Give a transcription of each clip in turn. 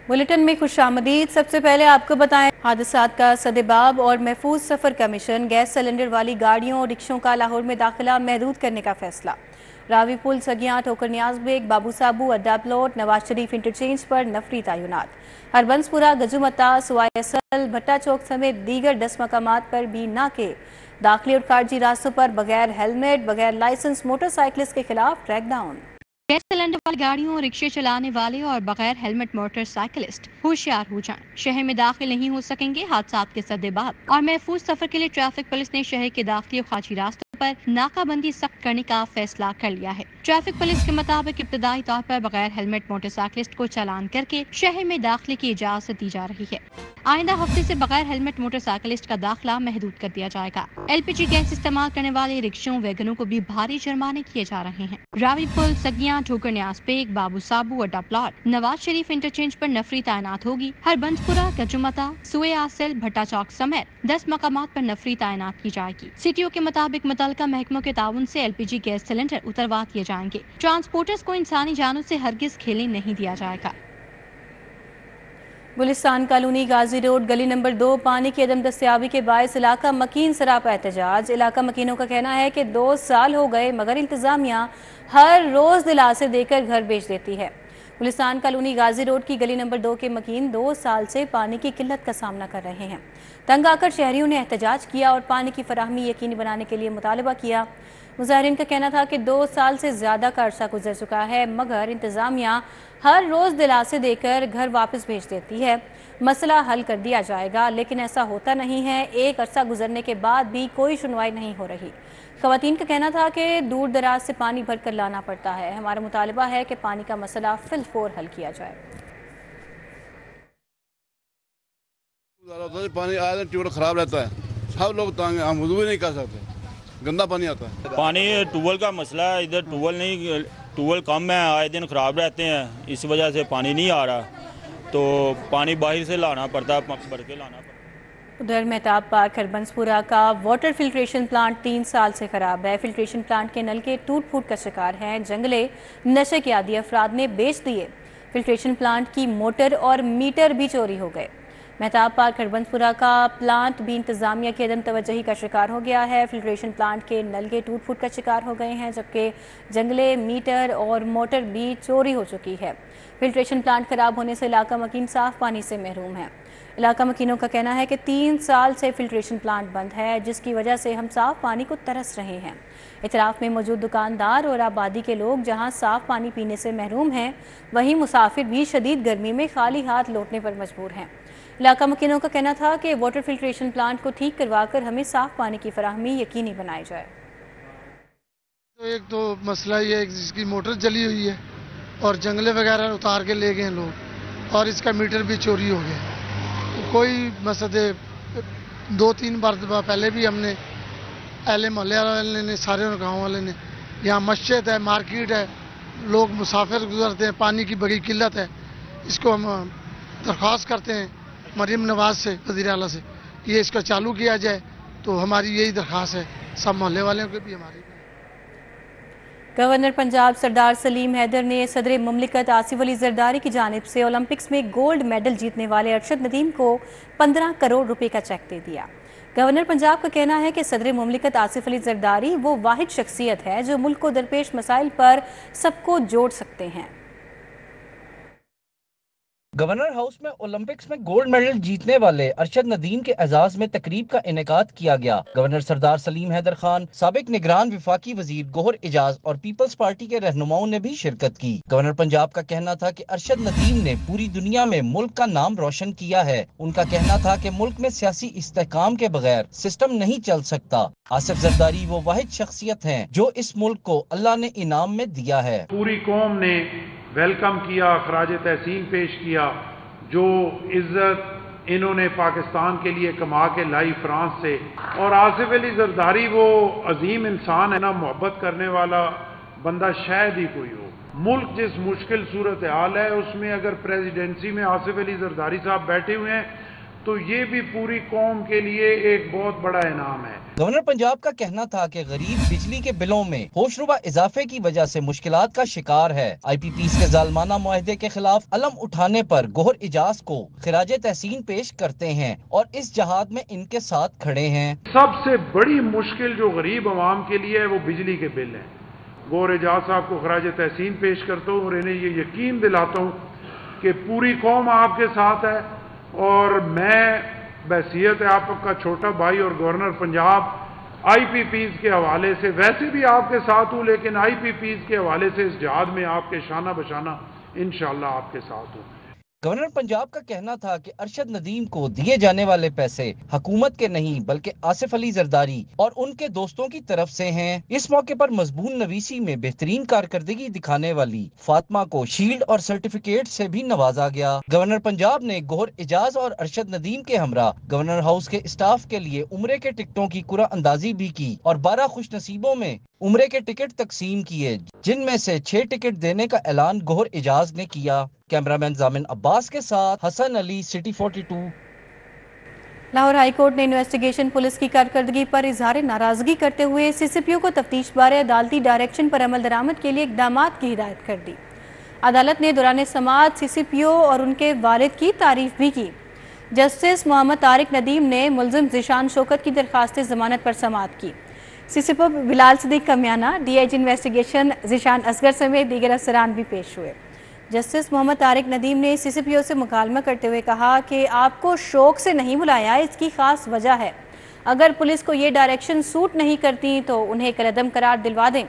Bulletin में खुशामदीद। सबसे पहले आपको बताएं हादसात का सदेबाब और महफूज सफर कमीशन। गैस सिलेंडर वाली गाड़ियों और रिक्शों का लाहौर में दाखिला महदूद करने का फैसला। रावी पुल, सगियां, ठोकर नियाज बेग, बाबू साबू, अड्डा प्लॉट, नवाज शरीफ इंटरचेंज पर नफरी तयनात। हरबंसपुरा, गजुमता, सुवायसल, भट्टा चौक समेत दीगर 10 मकामात पर भी नाके। दाखिली और खारजी रास्तों पर बगैर हेलमेट, बगैर लाइसेंस मोटरसाइकिलिस्ट के खिलाफ क्रैकडाउन। गैस सिलेंडर वाली गाड़ियों और रिक्शे चलाने वाले और बगैर हेलमेट मोटरसाइकिलिस्ट होशियार हो जाएं। शहर में दाखिल नहीं हो सकेंगे। हादसात के सद्देबाब और महफूज सफर के लिए ट्रैफिक पुलिस ने शहर के दाखिली और खारजी रास्तों पर नाकाबंदी सख्त करने का फैसला कर लिया है। ट्रैफिक पुलिस के मुताबिक इब्तदाई तौर पर बगैर हेलमेट मोटरसाइकिलिस्ट को चालान करके शहर में दाखिले की इजाजत दी जा रही है। आइंदा हफ्ते से बगैर हेलमेट मोटरसाइकिलिस्ट का दाखिला महदूद कर दिया जाएगा। LPG गैस इस्तेमाल करने वाले रिक्शों, वैगनों को भी भारी जुर्माने किए जा रहे हैं। रावी पुल, सगियां, ठोकर नियाज बेग, बाबू साबू, अड्डा प्लॉट, नवाज शरीफ इंटरचेंज पर नफरी तैनात होगी। हरबंसपुरा, गजुमता, सुए आसिल, भट्टा चौक समेत 10 मकामात पर नफरी तैनात की जाएगी। CTO के मुताबिक मुतल्लिका महकमों के ताउन से LPG गैस सिलेंडर उतरवा दिए जाएंगे। ट्रांसपोर्टर्स को इंसानी जानों से हरगिज खेलने नहीं दिया जाएगा। गुलिस्तान कॉलोनी, गाजी रोड, गली नंबर 2, पानी की अदम दस्तियाबी के बायस इलाका मकीन सरापा एहतजाज। इलाका मकीनों का कहना है कि 2 साल हो गए मगर इंतजामिया हर रोज दिलासे देकर घर भेज देती है। गुलिस्तान कॉलोनी, गाजी रोड की गली नंबर 2 के मकीन 2 साल से पानी की किल्लत का सामना कर रहे हैं। तंग आकर शहरियों ने एहतजाज किया और पानी की फराहमी यकीनी बनाने के लिए मुतालबा किया। मुजाहिरीन का कहना था कि 2 साल से ज्यादा का अरसा गुजर चुका है मगर इंतजामिया हर रोज दिलासे देकर घर वापस भेज देती है। मसला हल कर दिया जाएगा, लेकिन ऐसा होता नहीं है। एक अरसा गुजरने के बाद भी कोई सुनवाई नहीं हो रही। खवातीन का कहना था कि दूर दराज से पानी भर कर लाना पड़ता है। हमारा मुतालबा है कि पानी का मसला फिलफौर हल किया जाए। पानी आया ट्यूबवेल खराब रहता है, सब लोग तंग हैं, हम वुज़ू भी नहीं कर सकते, गंदा पानी आता है। पानी ट्यूबवेल का मसला है, इधर ट्यूबवेल कम है, आए दिन ख़राब रहते हैं, इस वजह से पानी नहीं आ रहा, तो पानी बाहर से लाना पड़ता है, भर के लाना पड़ता है। उधर मेहताब पार्क, हरबंसपुरा का वाटर फिल्ट्रेशन प्लांट 3 साल से खराब है। फिल्ट्रेशन प्लांट के नल के टूट फूट का शिकार हैं। जंगले नशे के आदी अफराद ने बेच दिए। फिल्ट्रेशन प्लांट की मोटर और मीटर भी चोरी हो गए। मेहताब पार्क, हरबंसपुरा का प्लांट भी इंतजामिया की अदम तवज्जोही का शिकार हो गया है। फिल्ट्रेशन प्लांट के नल के टूट फूट का शिकार हो गए हैं, जबकि जंगले, मीटर और मोटर भी चोरी हो चुकी है। फिल्ट्रेशन प्लांट खराब होने से इलाका मकीन साफ पानी से महरूम है। इलाका मकीनों का कहना है कि 3 साल से फिल्ट्रेशन प्लांट बंद है, जिसकी वजह से हम साफ पानी को तरस रहे हैं। इतराफ में मौजूद दुकानदार और आबादी के लोग जहां साफ पानी पीने से महरूम हैं, वहीं मुसाफिर भी शदीद गर्मी में खाली हाथ लौटने पर मजबूर हैं। इलाका मकीनों का कहना था कि वाटर फिल्ट्रेशन प्लांट को ठीक करवा कर हमें साफ पानी की फराहमी यकीनी बनाई जाए। तो एक तो मसला ये है जिसकी मोटर जली हुई है और जंगले वगैरह उतार के ले गए लोग, और इसका मीटर भी चोरी हो गया। तो कोई मसले 2-3 बार पहले भी हमने अहले मोहल्ले वाले ने, सारे गाँव वाले ने, यहाँ मस्जिद है, मार्केट है, लोग मुसाफिर गुजरते हैं, पानी की बड़ी किल्लत है। इसको हम दरख्वास्त करते हैं मरीम नवाज से, वज़ीर आला से, ये इसका चालू किया जाए। तो हमारी यही दरख्वास्त है, सब मोहल्ले वालों के भी हमारी। गवर्नर पंजाब सरदार सलीम हैदर ने सदर मुमलिकत आसिफ अली जरदारी की जानिब से ओलंपिक्स में गोल्ड मेडल जीतने वाले अरशद नदीम को 15 करोड़ रुपए का चेक दे दिया। गवर्नर पंजाब का कहना है कि सदर मुमलिकत आसिफ अली जरदारी वो वाहिद शख्सियत है जो मुल्क को दरपेश मसाइल पर सबको जोड़ सकते हैं। गवर्नर हाउस में ओलंपिक्स में गोल्ड मेडल जीतने वाले अरशद नदीम के एजाज में तकरीब का इनेकाद किया गया। गवर्नर सरदार सलीम हैदर खान, साबिक निगरान विफाकी वजीर गोहर इजाज और पीपल्स पार्टी के रहनुमाओं ने भी शिरकत की। गवर्नर पंजाब का कहना था कि अरशद नदीम ने पूरी दुनिया में मुल्क का नाम रोशन किया है। उनका कहना था कि मुल्क में सियासी इस्तेहकाम के बगैर सिस्टम नहीं चल सकता। आसिफ जरदारी वो वाहिद शख्सियत हैं जो इस मुल्क को अल्लाह ने इनाम में दिया है। पूरी कौम ने वेलकम किया, खराज तहसीन पेश किया। जो इज्जत इन्होंने पाकिस्तान के लिए कमा के लाई फ्रांस से, और आसिफ अली जरदारी वो अजीम इंसान है ना, मोहब्बत करने वाला बंदा शायद ही कोई हो। मुल्क जिस मुश्किल सूरत हाल है उसमें अगर प्रेसिडेंसी में आसिफ अली जरदारी साहब बैठे हुए हैं تو یہ بھی پوری قوم کے لیے ایک بہت بڑا انعام ہے۔ گورنر پنجاب کا کہنا تھا کہ غریب بجلی کے بلوں میں ہوشربا اضافے کی وجہ سے مشکلات کا شکار ہے۔ آئی پی پیز کے ظالمانہ معاہدے کے خلاف علم اٹھانے پر گوہر اجاز کو خراج تحسین پیش کرتے ہیں اور اس جہاد میں ان کے ساتھ کھڑے ہیں۔ سب سے بڑی مشکل جو غریب عوام کے لیے ہے وہ بجلی کے بل ہیں۔ گوہر اجاز صاحب کو خراج تحسین پیش کرتا ہوں اور انہیں یہ یقین دلاتا ہوں کہ پوری قوم آپ کے ساتھ ہے، اور میں بحیثیت آپ کا چھوٹا بھائی اور گورنر پنجاب آئی پی پیز کے حوالے سے ویسے بھی آپ کے ساتھ ہوں، لیکن آئی پی پیز کے حوالے سے اس جہاد میں آپ کے شانہ بشانہ انشاءاللہ آپ کے ساتھ ہوں۔ گورنر پنجاب کا کہنا تھا کہ ارشد ندیم کو دیے جانے والے پیسے حکومت کے نہیں بلکہ آصف علی زرداری اور ان کے دوستوں کی طرف سے ہیں۔ اس موقع پر مضمون نویسی میں بہترین کارکردگی دکھانے والی فاطمہ کو شیلڈ اور سرٹیفکیٹ سے بھی نوازا گیا۔ گورنر پنجاب نے گوہر اجاز اور ارشد ندیم کے ہمراہ گورنر ہاؤس کے اسٹاف کے لیے عمرے کے ٹکٹوں کی قرعہ اندازی بھی کی اور 12 خوش نصیبوں میں عمرے کے ٹکٹ تقسیم کیے، جن میں سے 6 ٹکٹ دینے کا اعلان گوہر اجاز نے کیا۔ کیمرامین زامن عباس کے ساتھ Hasan Ali, city 42۔ Lahore high court نے انویسٹیگیشن پولیس کی کارکردگی پر اظہار ناراضگی کرتے ہوئے سی سی پی او کو تفتیش بارے عدالتی ڈائریکشن پر عمل درآمد کے لیے اقدامات کی ہدایت کر دی۔ عدالت نے دوران سماعت سی سی پی او اور ان کے والد کی تعریف بھی کی۔ جسٹس محمد طارق ندیم نے ملزم ذیشان شوکت کی درخواست ضمانت پر سماعت کی۔ سی سی پی او بلال صدیق کا میانہ، D I G investigation Zeeshan Asghar سمیت دیگر افسران بھی پیش ہوئے۔ جسٹس محمد طارق ندیم نے سی سی پی او سے مکالمہ کرتے ہوئے کہا کہ آپ کو شوق سے نہیں بلایا، اس کی خاص وجہ ہے۔ اگر پولیس کو یہ ڈائریکشن سوٹ نہیں کرتی تو انہیں کالعدم قرار دلوا دیں،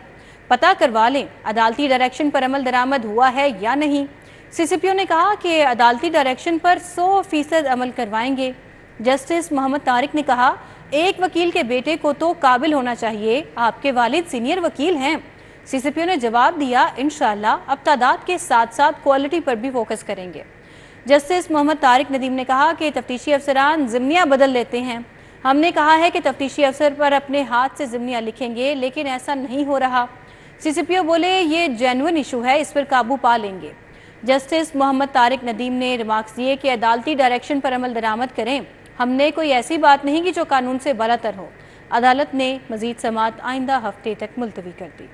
پتہ کروا لیں عدالتی ڈائریکشن پر عمل درآمد ہوا ہے یا نہیں۔ سی سی پی او نے کہا کہ عدالتی ڈائریکشن پر 100% عمل کروائیں گے۔ جسٹس محمد طارق نے کہا ایک وکیل کے بیٹے کو تو قابل ہونا چاہیے، آپ کے والد سینئر وکیل ہیں۔ سی سی پی او نے جواب دیا انشاءاللہ اب تعداد کے ساتھ ساتھ کوالٹی پر بھی فوکس کریں گے۔ جسٹس محمد طارق ندیم نے کہا کہ تفتیشی افسران ضمنیاں بدل لیتے ہیں، ہم نے کہا ہے کہ تفتیشی افسر پر اپنے ہاتھ سے ضمنیاں لکھیں گے، لیکن ایسا نہیں ہو رہا۔ سی سی پی او بولے یہ جینوئن ایشو ہے، اس پر قابو پا لیں گے۔ جسٹس محمد طارق ندیم نے ریمارکس دیے کہ عدالتی ڈائریکشن پر عمل درآمد کریں، ہم نے کوئی ایسی بات نہیں کی جو قانون سے بالاتر ہو۔ عدالت نے مزید سماعت آئندہ ہفتے تک ملتوی کر دی۔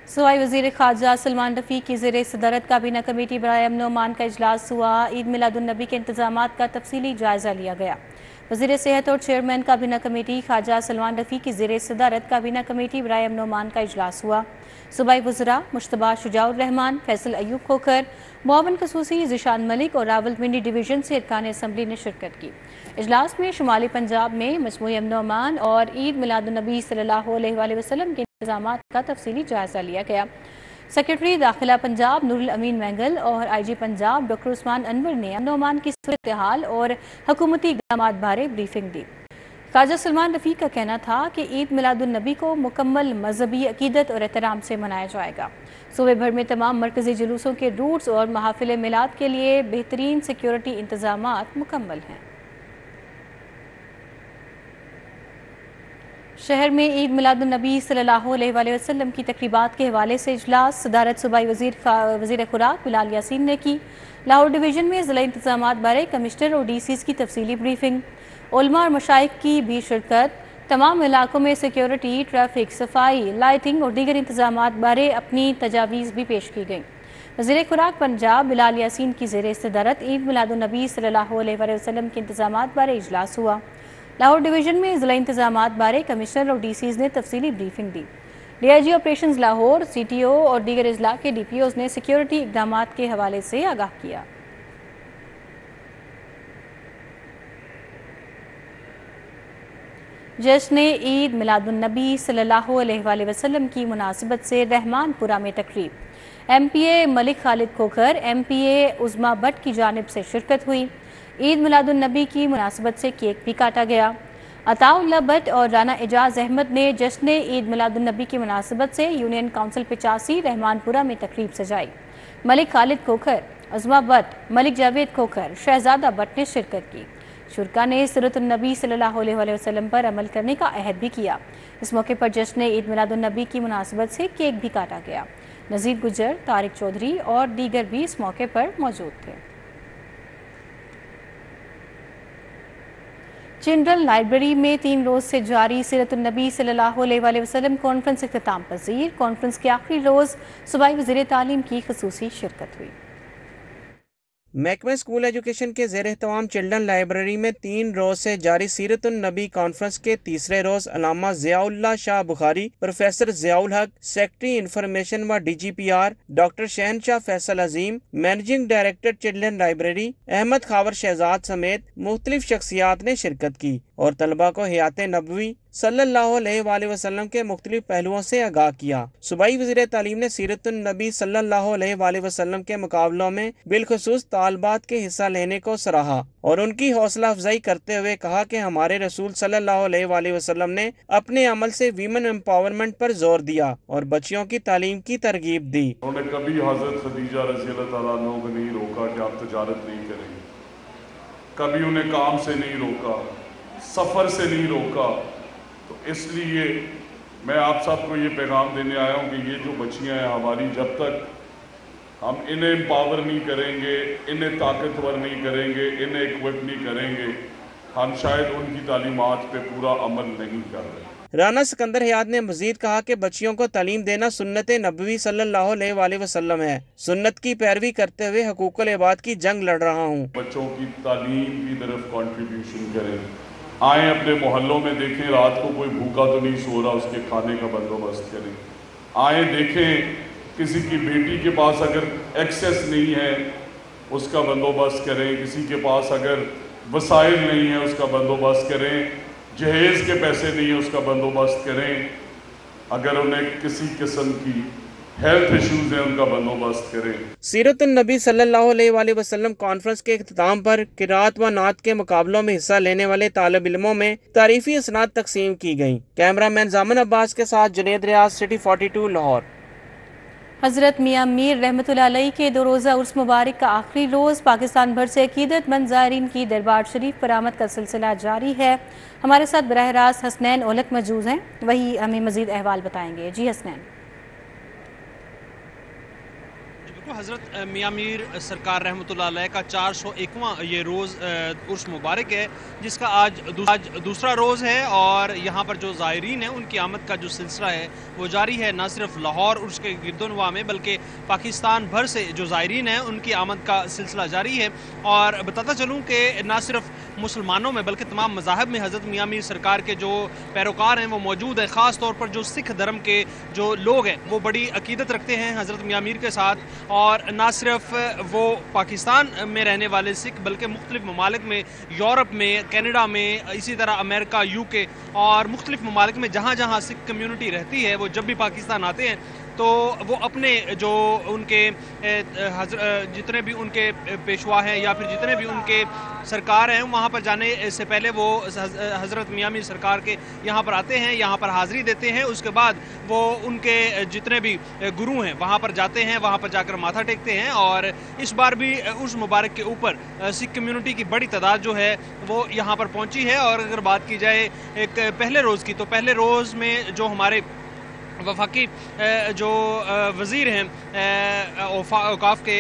صوبائی وزیر خارجہ سلمان رفیق کی زیر صدارت کابینہ کمیٹی برائے امن و امان کا اجلاس ہوا۔ عید میلاد النبی کے انتظامات کا تفصیلی جائزہ لیا گیا۔ وزیر صحت اور چیئرمین کابینہ کمیٹی خارجہ سلمان رفیق کی زیر صدارت کابینہ کمیٹی برائے امن و امان کا اجلاس ہوا۔ صوبائی وزراء مشتبہ شجاع الرحمان، فیصل ایوب کھوکھر، معاون خصوصی ذیشان ملک اور راولپنڈی ڈویژن سے ارکان اسمبلی نے شرکت کی۔ اجلاس میں شمالی پنجاب میں مجموعی امن و امان اور عید میلاد النبی صلی اللہ علیہ وآلہ وسلم کے انتظامات کا تفصیلی جائزہ لیا گیا۔ سیکرٹری داخلہ پنجاب نور الامین مینگل اور آئی جی پنجاب ڈاکٹر عثمان انور نے امن و امان کی صورتحال اور حکومتی اقدامات بارے بریفنگ دی۔ خواجہ سلمان رفیق کا کہنا تھا کہ عید میلاد النبی کو مکمل مذہبی عقیدت اور احترام سے منایا جائے گا۔ صوبے بھر میں تمام مرکزی جلوسوں کے روٹس اور محافل میلاد کے لیے بہترین سیکیورٹی انتظامات مکمل ہیں۔ شہر میں عید میلاد النبی صلی اللہ علیہ وآلہ وسلم کی تقریبات کے حوالے سے اجلاس صدارت صوبائی وزیر خوراک بلال یاسین نے کی۔ لاہور ڈویژن میں ضلع انتظامات بارے کمشنر اور ڈی سیز کی تفصیلی بریفنگ، علماء اور مشائخ کی بھی شرکت۔ تمام علاقوں میں سیکیورٹی، ٹریفک، صفائی، لائٹنگ اور دیگر انتظامات بارے اپنی تجاویز بھی پیش کی گئیں۔ وزیر خوراک پنجاب بلال یاسین کی زیر صدارت عید میلاد النبی صلی اللہ علیہ وآلہ وسلم کے انتظامات بارے اجلاس ہوا۔ لاہور ڈویژن میں ضلع انتظامات بارے کمشنر اور ڈی سیز نے تفصیلی بریفنگ دی۔ D I G operations Lahore, C T O اور دیگر اضلاع کے ڈی پی اوز نے سیکیورٹی اقدامات کے حوالے سے آگاہ کیا۔ جشن عید میلاد النبی صلی اللہ علیہ وآلہ وسلم کی مناسبت سے رحمان پورہ میں تقریب، M P A Malik Khalid Khokhar, M P A Uzma Butt کی جانب سے شرکت ہوئی۔ عید میلاد النبی کی مناسبت سے کیک بھی کاٹا گیا۔ عطا اللہ بٹ اور رانا اعجاز احمد نے جشن عید میلاد النبی کی مناسبت سے یونین کونسل 85 رحمان پورہ میں تقریب سجائی۔ ملک خالد کھوکھر، عظما بٹ، ملک جاوید کھوکھر، شہزادہ بٹ نے شرکت کی۔ शुरका ने सीरत नबी सल्लल्लाहु अलैहि वसल्लम पर अमल करने का अहद भी किया। इस मौके पर जश्न ईद मिलादुन नबी की मुनासबत से केक भी काटा गया। नज़ीर गुजर, तारिक चौधरी और दीगर भी इस मौके पर मौजूद थे। जनरल लाइब्रेरी में 3 रोज़ से जारी सीरत नबी सल्लल्लाहु अलैहि वसल्लम कॉन्फ्रेंस इख्तिताम पज़ीर। कॉन्फ्रेंस के आखिरी रोज़ सूबाई वज़ीर तालीम की ख़ुसूसी शिरकत हुई। महकमा स्कूल एजुकेशन के ज़ेर एहतमाम चिल्ड्रन लाइब्रेरी में 3 रोज से जारी सीरतुन नबी कॉन्फ्रेंस के तीसरे रोज Allama Ziaullah Shah Bukhari, professor Ziaul Haq, secretary information व DGPR doctor Shahenshah Faisal Azeem, managing director children library Ahmad Khawar Shahzad समेत मुख्तलिफ शख्सियात ने शिरकत की और तलबा को हयात नबवी सल्लल्लाहु अलैहि वसल्लम के मुख्तलिफ पहलुओं से आगाह किया। सूबाई वज़ीर तालीम ने सीरतुन नबी सल्लल्लाहु अलैहि वसल्लम के मुकाबलों में बिलखुसूस तालबात के हिस्सा लेने को सराहा और उनकी हौसला अफजाई करते हुए कहा कि हमारे रसूल सल्लल्लाहु अलैहि वसल्लम ने अपने अमल से वीमेन एम्पावरमेंट पर जोर दिया और बच्चियों की तालीम की तरगीब दी। उन्होंने कभी हज़रत खदीजा रज़ी अल्लाह तआला अन्हा को नहीं रोका कि आप तजारत नहीं करेंगे, कभी उन्हें काम से नहीं रोका, सफ़र से नहीं रोका। तो इसलिए मैं आप सबको ये पैगाम देने आया हूँ कि ये जो बच्चियाँ हैं हमारी, जब तक हम इन्हें एम्पावर नहीं करेंगे, इन्हें ताकतवर नहीं करेंगे, इन्हें इक्विप नहीं करेंगे, हम शायद उनकी तालीमात पे पूरा अमल नहीं कर रहे। राना सिकंदर हयात ने मजीद कहा कि बच्चियों को तालीम देना सुन्नत नबवी सल्लल्लाहु अलैहि वसल्लम है। सुन्नत की पैरवी करते हुए हकूकुल इबाद की जंग लड़ रहा हूँ। बच्चों की तालीम की तरफ कंट्रीब्यूशन करें, आए अपने मोहल्लों में देखें रात को कोई भूखा तो नहीं सो रहा, उसके खाने का बंदोबस्त करें। आए देखें किसी की बेटी के पास अगर एक्सेस नहीं है उसका बंदोबस्त करें, किसी के पास अगर वसाइल नहीं है उसका बंदोबस्त करें, जहेज़ के पैसे नहीं है उसका बंदोबस्त करें, अगर उन्हें किसी किस्म की हेल्थ इश्यूज हैं उनका बंदोबस्त करें। सीरतुन नबी सल्लल्लाहु अलैहि वसल्लम कॉन्फ्रेंस के इख्तिताम पर किरात व नात के मुकाबलों में हिस्सा लेने वाले तालिब इल्मों में तारीफी असनाद तकसीम की गई। कैमरामैन जामन अब्बास के साथ जुनेद रियाज, सिटी 42 लाहौर। हज़रत मियां मीर रहमतुल्लाह अलैह के 2 रोज़ा उर्स मुबारक का आखिरी रोज़ पाकिस्तान भर से अकीदतमंद ज़ायरीन की दरबार शरीफ पर आमद का सिलसिला जारी है। हमारे साथ बराह रास्त हसनैन ओलक मौजूद हैं, वही हमें मज़ीद अहवाल बताएंगे। जी हसनैन। हज़रत मियां मीर सरकार रहमतुल्लाह अलैह का 401वां ये रोज़ उर्स मुबारक है, जिसका आज दूसरा रोज़ है और यहाँ पर जो ज़ायरीन हैं उनकी आमद का जो सिलसिला है वो जारी है। न सिर्फ लाहौर और उसके गिरदोनवा में बल्कि पाकिस्तान भर से जो ज़ायरीन हैं उनकी आमद का सिलसिला जारी है। और बताता चलूँ कि न सिर्फ मुसलमानों में बल्कि तमाम मज़ाहब में हज़रत मियां मीर सरकार के जो पैरोकार हैं वो मौजूद हैं। ख़ास तौर पर जो सिख धर्म के जो लोग हैं वो बड़ी अकीदत रखते हैं हज़रत मियां मीर के साथ। और ना सिर्फ वो पाकिस्तान में रहने वाले सिख बल्कि मुख्तलिफ ममालिक में, यूरोप में, कनाडा में, इसी तरह अमेरिका, UK और मुख्तलिफ ममालिक में जहाँ जहाँ सिख कम्यूनिटी रहती है वो जब भी पाकिस्तान आते हैं तो वो अपने जो उनके जितने भी उनके पेशवा हैं या फिर जितने भी उनके सरकार हैं वहाँ पर जाने से पहले वो हज़रत मियां मीर सरकार के यहाँ पर आते हैं, यहाँ पर हाज़िरी देते हैं। उसके बाद वो उनके जितने भी गुरु हैं वहाँ पर जाते हैं, वहाँ पर जाकर माथा टेकते हैं। और इस बार भी उस मुबारक के ऊपर सिख कम्यूनिटी की बड़ी तादाद जो है वो यहाँ पर पहुँची है। और अगर बात की जाए एक पहले रोज़ की, तो पहले रोज़ में जो हमारे वफाकी जो वज़ीर हैं औकाफ के,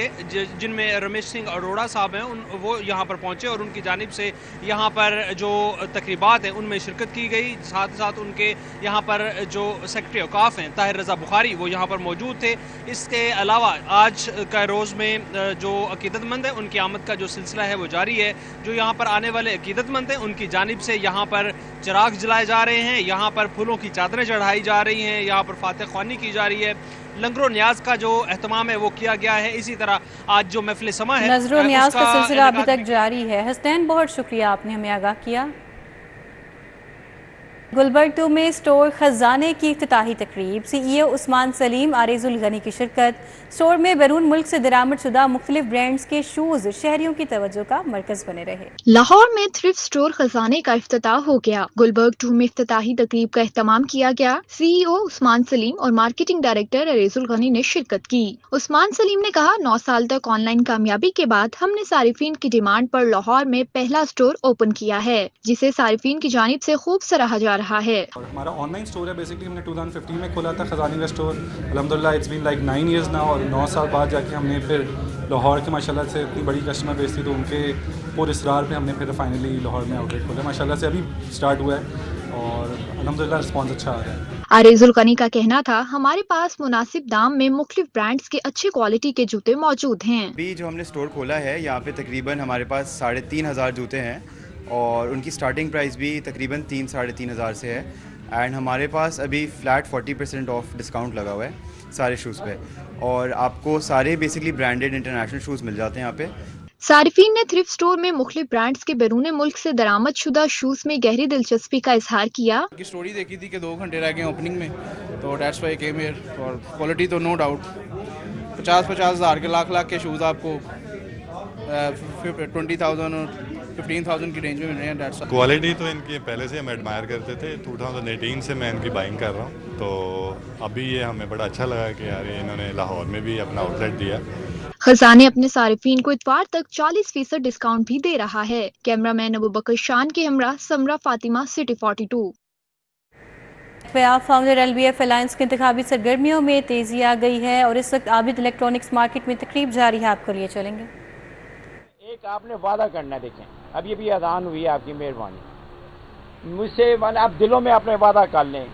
जिनमें रमेश सिंह अरोड़ा साहब हैं, वो यहाँ पर पहुँचे और उनकी जानिब से यहाँ पर जो तकरीबात हैं उनमें शिरकत की गई। साथ ही साथ उनके यहाँ पर जो सेक्रेटरी औकाफ हैं ताहिर रज़ा बुखारी वो यहाँ पर मौजूद थे। इसके अलावा आज का रोज़ में जो अकीदतमंद हैं उनकी आमद का जो सिलसिला है वो जारी है। जो यहाँ पर आने वाले अकीदतमंद हैं उनकी जानिब से यहाँ पर चिराग जलाए जा रहे हैं, यहाँ पर फूलों की चादरें चढ़ाई जा रही हैं, यहाँ पर फातिह ख्वानी की जा रही है, लंगरो न्याज का जो एहतमाम है वो किया गया है। इसी तरह आज जो महफिल समा है, नज़रो न्याज का सिलसिला अभी तक जारी है। हसनैन, बहुत शुक्रिया, आपने हमें आगाह किया। गुलबर्ग 2 में स्टोर खजाने की इफ्तिताही तकरीब, CEO उस्मान सलीम आरेजुल गनी की शिरकत। स्टोर में बैरून मुल्क से दरामद शुदा मुख्तलिफ ब्रांड्स के शूज शहरियों की तवज्जो का मरकज बने रहे। लाहौर में थ्रिफ्ट स्टोर खजाने का इफ्तिताह हो गया। गुलबर्ग 2 में इफ्तिताही तकरीब का एहतमाम किया गया। CEO उस्मान सलीम और मार्केटिंग डायरेक्टर आरेजुल गनी ने शिरकत की। उस्मान सलीम ने कहा, 9 साल तक ऑनलाइन कामयाबी के बाद हमने सारिफीन की डिमांड पर लाहौर में पहला स्टोर ओपन किया है, जिसे सारिफीन की जानिब से खूब सराहा जा रहा है। और हमारा ऑनलाइन स्टोर है, बेसिकली हमने 2015 में खोला था खजाने का स्टोर। अल्हम्दुलिल्लाह it's been like 9 years now, और 9 साल बाद जाके हमने फिर लाहौर के माशाल्लाह से इतनी बड़ी कस्टमर बेस थी, तो उनके पुरस्कार पे हमने फिर फाइनली लाहौर में आउटलेट खोला। माशाल्लाह से अभी स्टार्ट हुआ है और अल्हम्दुलिल्लाह रिस्पॉन्स अच्छा आ रहा है। आरेजुल गनी का कहना था, हमारे पास मुनासिब दाम में मुख्तलिफ ब्रांड्स के अच्छे क्वालिटी के जूते मौजूद हैं। अभी जो हमने स्टोर खोला है, यहाँ पे तकरीबन हमारे पास 3,500 जूते हैं और उनकी स्टार्टिंग प्राइस भी तकरीबन 3-3,500 से है। एंड हमारे पास अभी फ्लैट 40% ऑफ डिस्काउंट लगा हुआ है सारे शूज़ पे, और आपको सारे बेसिकली ब्रांडेड इंटरनेशनल शूज़ मिल जाते हैं यहाँ पे। सारिफीन ने थ्रिफ्ट स्टोर में मुख्तलिफ ब्रांड्स के बैरून मुल्क से दरामद शुदा शूज में गहरी दिलचस्पी का इजहार किया। की स्टोरी देखी थी कि 2 घंटे रह गए ओपनिंग में, तो डेट्स व्हाई केम हियर। और क्वालिटी तो नो डाउट 50-50 हज़ार के लाख के शूज़ आपको 20,000 और 15,000 की रेंज में मिल रहे हैं। क्वालिटी तो इनकी पहले से हम एडमायर करते थे, 2018 से मैं इनकी बाइंग कर रहा हूँ, तो अभी ये हमें बड़ा अच्छा लगा कि यार इन्होंने लाहौर में भी अपना आउटलेट दिया। खजाने अपने सारिफीन को इतवार तक 40% डिस्काउंट भी दे रहा है। कैमरामैन अबू बकर शान के हमरा Samra Fatima, city 42। Founder LBF alliance की इंतखाबी सरगर्मियों में तेजी आ गई है और इस वक्त आबिद इलेक्ट्रॉनिक्स मार्केट में तकरीब जारी है, आपको लिए चलेंगे। एक आपने वादा करना, देखें अब ये भी अजान हुई है, आपकी मेहरबानी मुझसे मैंने आप दिलों में अपने वादा कर लें।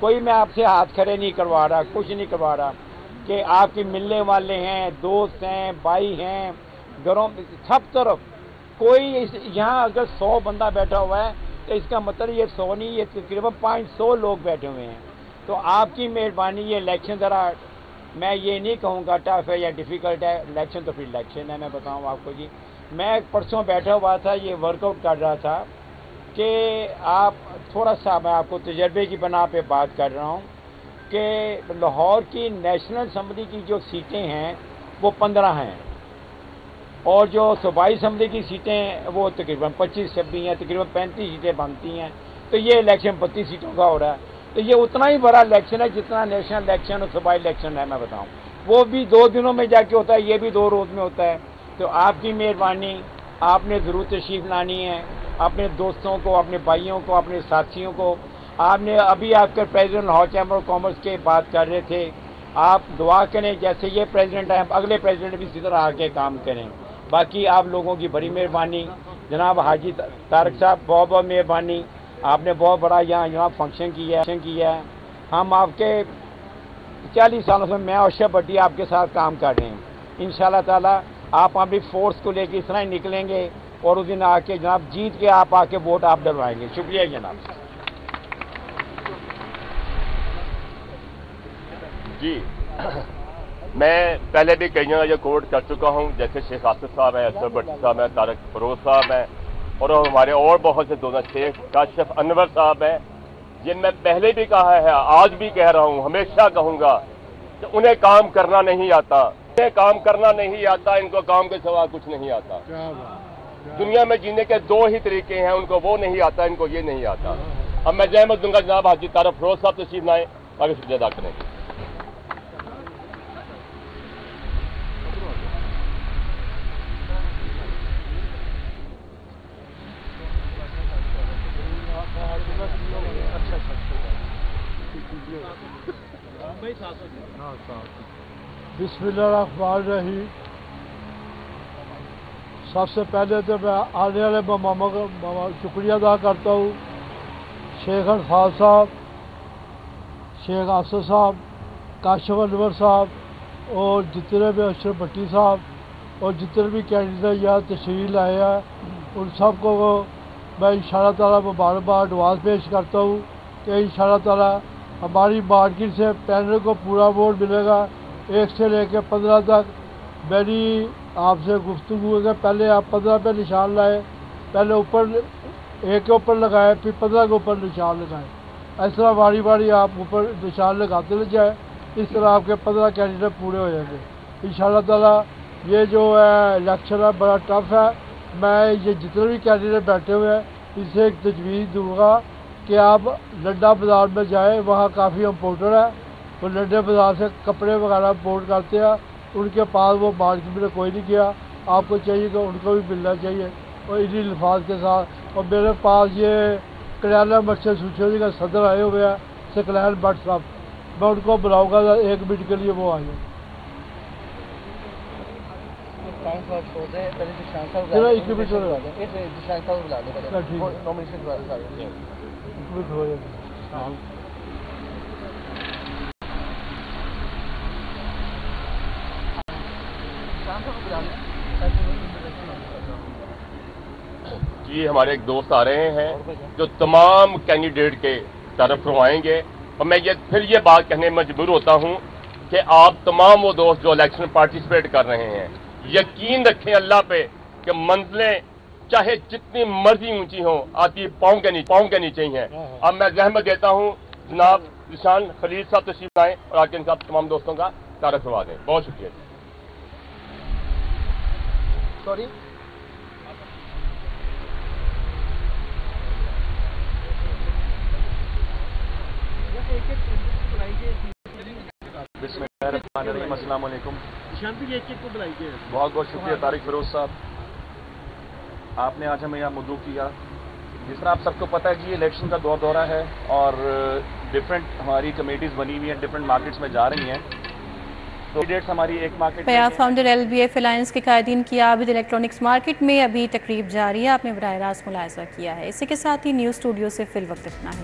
कोई मैं आपसे हाथ खड़े नहीं करवा रहा, कुछ नहीं करवा रहा, कि आपके मिलने वाले हैं, दोस्त हैं, भाई हैं, घरों सब तरफ कोई यहाँ अगर 100 बंदा बैठा हुआ है तो इसका मतलब ये 100 नहीं, ये तकरीबन 500 लोग बैठे हुए हैं। तो आपकी मेहरबानी, ये इलेक्शन ज़रा मैं ये नहीं कहूँगा टफ है या डिफ़िकल्ट है, इलेक्शन तो फिर इलेक्शन है। मैं बताऊँ आपको जी, मैं परसों बैठा हुआ था, ये वर्कआउट कर रहा था कि आप थोड़ा सा, मैं आपको तजर्बे की बना पे बात कर रहा हूँ कि लाहौर की नेशनल असम्बली की जो सीटें हैं वो 15 हैं, और जो सूबाई असम्बली की सीटें वो तकरीबन 25-26 हैं, तकरीबन 35 सीटें बनती हैं। तो ये इलेक्शन 32 सीटों का हो रहा है, तो ये उतना ही बड़ा इलेक्शन है जितना नेशनल इलेक्शन और सूबाई इलेक्शन है। मैं बताऊँ वो भी 2 दिनों में जाके होता है, ये भी 2 रोज़ में होता है। तो आपकी मेहरबानी, आपने ज़रूर तशरीफ़ लानी है, अपने दोस्तों को, अपने भाइयों को, अपने साथियों को। आपने अभी आपके president Lahore chamber of commerce के बात कर रहे थे, आप दुआ करें जैसे ये प्रेसिडेंट है, अगले प्रेसिडेंट भी इसी तरह आके काम करें। बाकी आप लोगों की बड़ी मेहरबानी, जनाब हाजी तारक साहब बहुत बहुत मेहरबानी, आपने बहुत बड़ा यहाँ फंक्शन किया है। हम आपके 40 सालों से मैं और शब भट्टी आपके साथ काम कर रहे हैं। इंशाल्लाह ताला आप अपनी फोर्स को लेकर इस तरह ही निकलेंगे और उस दिन आके जनाब जीत के आप आके वोट आप डलवाएंगे। शुक्रिया जनाब। जी मैं पहले भी कई जगह ये कोट कर चुका हूँ, जैसे शेख आसिफ साहब हैं, असर भट्टी साहब हैं, तारक फरोज साहब हैं, और हमारे और बहुत से दोस्त शेख काशिफ अनवर साहब हैं, जिन मैं पहले भी कहा है, आज भी कह रहा हूँ, हमेशा कहूँगा कि उन्हें काम करना नहीं आता, उन्हें काम करना नहीं आता, इनको काम के सिवा कुछ नहीं आता। दुनिया में जीने के 2 ही तरीके हैं, उनको वो नहीं आता, इनको ये नहीं आता। अब मैं जहमत दूंगा जनाब हाजी तारक फरोज साहब तशरीफ लाएं, आगे शुक्रिया अदा करें। बिस्मिल्लाहिर्रहमानिर्रहीम। सबसे पहले तो मैं आने वाले मामा का शुक्रिया अदा करता हूँ, शेख अनफाल साहब, शेख आसिफ साहब, काशिफ अनवर साहब और जितने भी अशरफ भट्टी साहब और जितने भी कैंडिडेट यहाँ तशरीफ लाए हैं, उन सबको मैं इंशाअल्लाह ताला मुबारकबाद एडवांस पेश करता हूँ कि इंशाअल्लाह ताला हमारी मार्केट से पैनल को पूरा वोट मिलेगा। 1 से लेकर 15 तक मेरी आपसे गुफ्तगू है कि पहले आप 15 पे निशान लाए, पहले ऊपर 1 के ऊपर लगाए, फिर 15 के ऊपर निशान लगाए। इस तरह बारी बारी आप ऊपर निशान लगाते जाए, इस तरह आपके 15 कैंडिडेट पूरे हो जाएंगे इंशाल्लाह ताला। ये जो है इलेक्शन है बड़ा टफ है। मैं ये जितने भी कैंडिडेट बैठे हुए हैं इसे एक तजवीज़ दूंगा कि आप लड्डा बाज़ार में जाएँ, वहाँ काफ़ी इम्पोर्टर है, वो लड्डे बाज़ार से कपड़े वगैरह इम्पोर्ट करते हैं, उनके पास वो मार्केट में कोई नहीं गया। आपको चाहिए कि उनको भी मिलना चाहिए और इन्हीं अल्फाज के साथ। और मेरे पास ये कल्याण मत्स्य एसोसिएशन का सदर आए हुए हैं सकलैन भट्ट साहब, मैं उनको बुलाऊंगा 1 मिनट के लिए, वो आए। जी हमारे एक दोस्त आ रहे हैं जो तमाम कैंडिडेट के तरफ करवाएंगे, और मैं फिर ये बात कहने में मजबूर होता हूँ कि आप तमाम वो दोस्त जो इलेक्शन पार्टिसिपेट कर रहे हैं, यकीन रखें अल्लाह पे कि मंजिलें चाहे जितनी मर्जी ऊंची हों आती पाँव के नीचे ही हैं। अब मैं जहमत देता हूँ जनाब निशान खलील साहब तशरीफ लाएं और आके इनका तमाम दोस्तों का तारफ करवा दें। बहुत शुक्रिया। सॉरी बिस्मिल्लाहिर्रहमानिर्रहीम, अस्सलाम वालेकुम। बहुत बहुत शुक्रिया तारिक फिरोज साहब, आपने आज हमें यहाँ मदऊ किया। जिस तरह आप सबको पता है कि ये इलेक्शन का दौरा है और डिफरेंट हमारी कमेटीज़ बनी हुई हैं, डिफरेंट मार्केट्स में जा रही हैं। तो डेट्स हमारी एक market Fayad founder LBF alliance के कायदीन की आबिद इलेक्ट्रॉनिक्स मार्केट में अभी तकरीब जारी है, आपने बराह रास्त मुलाहिजा किया है। इसी के साथ ही न्यूज़ स्टूडियो से फिल वक्त इतना है।